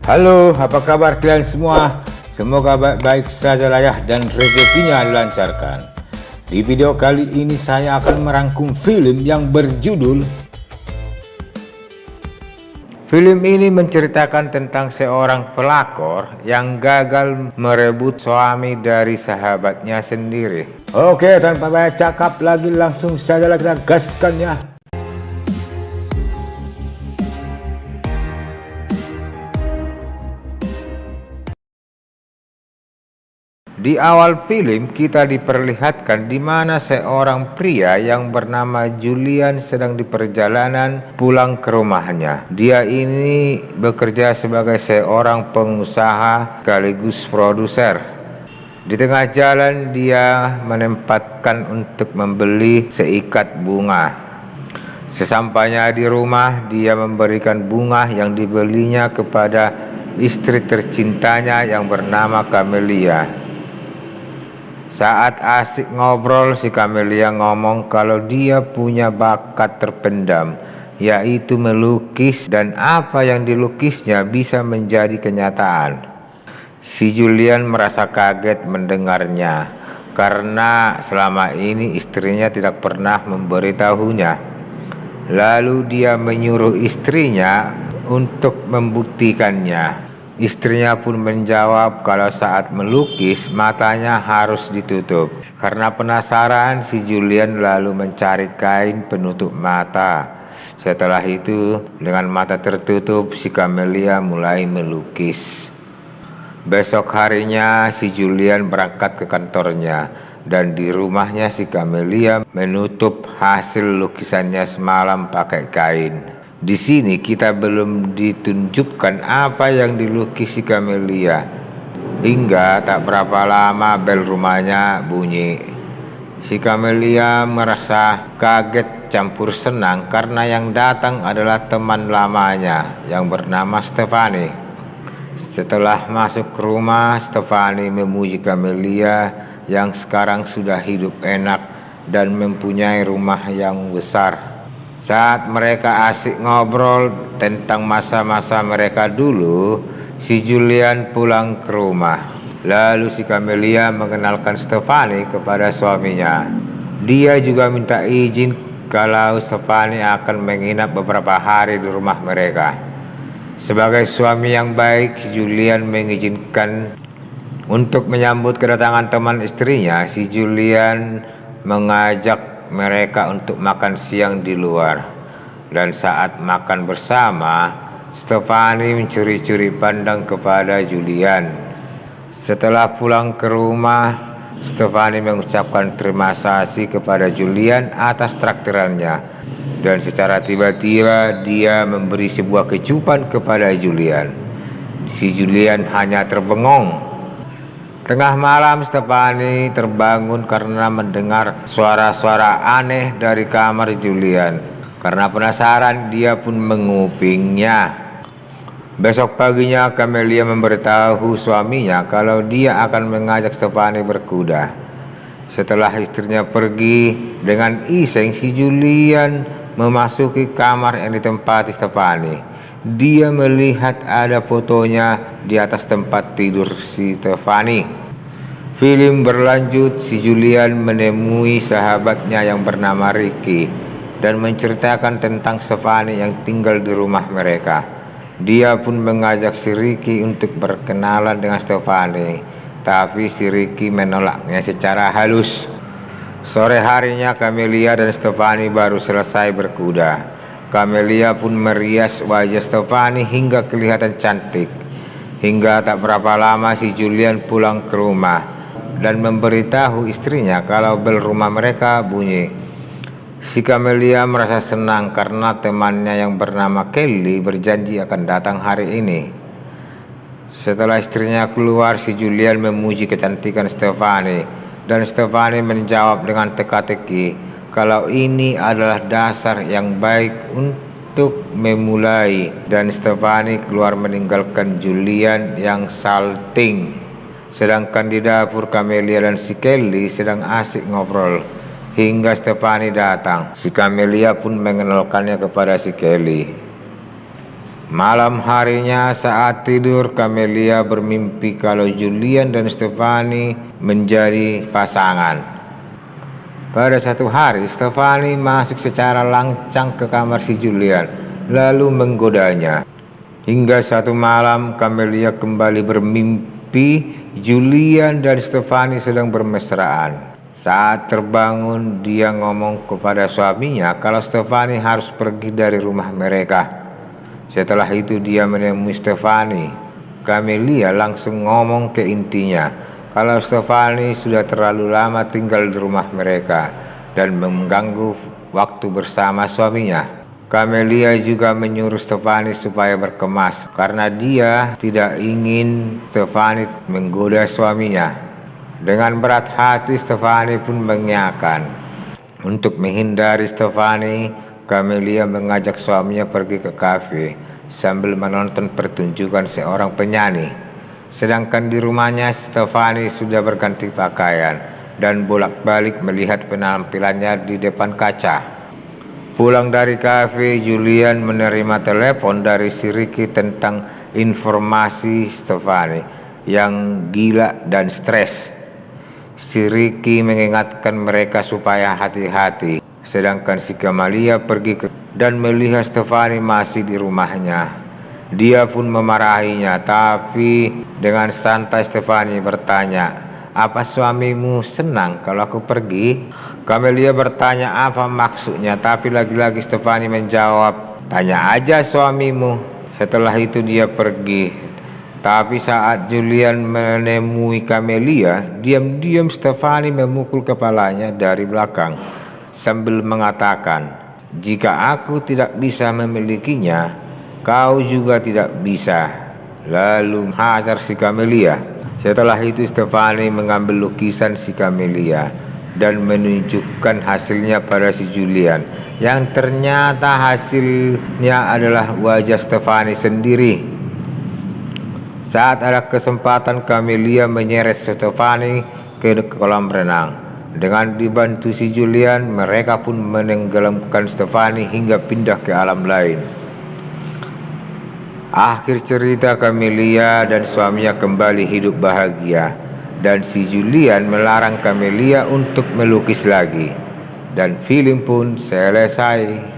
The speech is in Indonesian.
Halo, apa kabar kalian semua? Semoga baik-baik saja lah ya dan rezekinya dilancarkan. Di video kali ini saya akan merangkum film yang berjudul. Film ini menceritakan tentang seorang pelakor yang gagal merebut suami dari sahabatnya sendiri. Oke, tanpa banyak cakap lagi, langsung saja kita gaskan ya. Di awal film kita diperlihatkan di mana seorang pria yang bernama Julian sedang di perjalanan pulang ke rumahnya. Dia ini bekerja sebagai seorang pengusaha sekaligus produser. Di tengah jalan dia menempatkan untuk membeli seikat bunga. Sesampainya di rumah, dia memberikan bunga yang dibelinya kepada istri tercintanya yang bernama Camelia. Saat asik ngobrol, si Camelia ngomong kalau dia punya bakat terpendam, yaitu melukis, dan apa yang dilukisnya bisa menjadi kenyataan. Si Julian merasa kaget mendengarnya, karena selama ini istrinya tidak pernah memberitahunya. Lalu dia menyuruh istrinya untuk membuktikannya. Istrinya pun menjawab kalau saat melukis matanya harus ditutup. Karena penasaran, si Julian lalu mencari kain penutup mata. Setelah itu, dengan mata tertutup, si Camelia mulai melukis. Besok harinya, si Julian berangkat ke kantornya, dan di rumahnya si Camelia menutup hasil lukisannya semalam pakai kain. Di sini kita belum ditunjukkan apa yang dilukis si Camelia. Hingga tak berapa lama bel rumahnya bunyi. Si Camelia merasa kaget campur senang karena yang datang adalah teman lamanya yang bernama Stefani. Setelah masuk ke rumah, Stefani memuji Camelia yang sekarang sudah hidup enak dan mempunyai rumah yang besar. Saat mereka asik ngobrol tentang masa-masa mereka dulu, si Julian pulang ke rumah. Lalu si Camelia mengenalkan Stefani kepada suaminya. Dia juga minta izin kalau Stefani akan menginap beberapa hari di rumah mereka. Sebagai suami yang baik, si Julian mengizinkan untuk menyambut kedatangan teman istrinya. Si Julian mengajak mereka untuk makan siang di luar, dan saat makan bersama, Stefani mencuri-curi pandang kepada Julian. Setelah pulang ke rumah, Stefani mengucapkan terima kasih kepada Julian atas traktirannya, dan secara tiba-tiba dia memberi sebuah kecupan kepada Julian. Si Julian hanya terbengong. Tengah malam, Stefani terbangun karena mendengar suara-suara aneh dari kamar Julian. Karena penasaran, dia pun mengupingnya. Besok paginya, Camelia memberitahu suaminya kalau dia akan mengajak Stefani berkuda. Setelah istrinya pergi, dengan iseng si Julian memasuki kamar yang ditempati Stefani. Dia melihat ada fotonya di atas tempat tidur si Stefani. Film berlanjut, si Julian menemui sahabatnya yang bernama Ricky dan menceritakan tentang Stefani yang tinggal di rumah mereka. Dia pun mengajak si Ricky untuk berkenalan dengan Stefani, tapi si Ricky menolaknya secara halus. Sore harinya, Camelia dan Stefani baru selesai berkuda. Camelia pun merias wajah Stefani hingga kelihatan cantik. Hingga tak berapa lama si Julian pulang ke rumah dan memberitahu istrinya kalau bel rumah mereka bunyi. Si Camelia merasa senang karena temannya yang bernama Kelly berjanji akan datang hari ini. Setelah istrinya keluar, si Julian memuji kecantikan Stefani, dan Stefani menjawab dengan teka-teki kalau ini adalah dasar yang baik untuk memulai, dan Stefani keluar meninggalkan Julian yang salting. Sedangkan di dapur, Camelia dan si Kelly sedang asik ngobrol hingga Stefani datang. Si Camelia pun mengenalkannya kepada si Kelly. Malam harinya saat tidur, Camelia bermimpi kalau Julian dan Stefani menjadi pasangan. Pada satu hari, Stefani masuk secara lancang ke kamar si Julian, lalu menggodanya. Hingga satu malam, Camelia kembali bermimpi Julian dan Stefani sedang bermesraan. Saat terbangun, dia ngomong kepada suaminya kalau Stefani harus pergi dari rumah mereka. Setelah itu dia menemui Stefani. Camelia langsung ngomong ke intinya kalau Stefani sudah terlalu lama tinggal di rumah mereka dan mengganggu waktu bersama suaminya. Camelia juga menyuruh Stefani supaya berkemas karena dia tidak ingin Stefani menggoda suaminya. Dengan berat hati Stefani pun mengiyakan. Untuk menghindari Stefani, Camelia mengajak suaminya pergi ke kafe sambil menonton pertunjukan seorang penyanyi. Sedangkan di rumahnya, Stefani sudah berganti pakaian dan bolak-balik melihat penampilannya di depan kaca. Pulang dari kafe, Julian menerima telepon dari si Ricky tentang informasi Stefani yang gila dan stres. Si Ricky mengingatkan mereka supaya hati-hati. Sedangkan si Camelia pergi dan melihat Stefani masih di rumahnya. Dia pun memarahinya, tapi dengan santai Stefani bertanya, "Apa suamimu senang kalau aku pergi?" Camelia bertanya apa maksudnya, tapi lagi-lagi Stefani menjawab, "Tanya aja suamimu." Setelah itu dia pergi. Tapi saat Julian menemui Camelia, diam-diam Stefani memukul kepalanya dari belakang sambil mengatakan, "Jika aku tidak bisa memilikinya, kau juga tidak bisa." Lalu hajar si Camelia. Setelah itu Stefani mengambil lukisan si Camelia dan menunjukkan hasilnya pada si Julian, yang ternyata hasilnya adalah wajah Stefani sendiri. Saat ada kesempatan, Camelia menyeret Stefani ke kolam renang. Dengan dibantu si Julian, mereka pun menenggelamkan Stefani hingga pindah ke alam lain. Akhir cerita, Camelia dan suaminya kembali hidup bahagia, dan si Julian melarang Camelia untuk melukis lagi. Dan film pun selesai.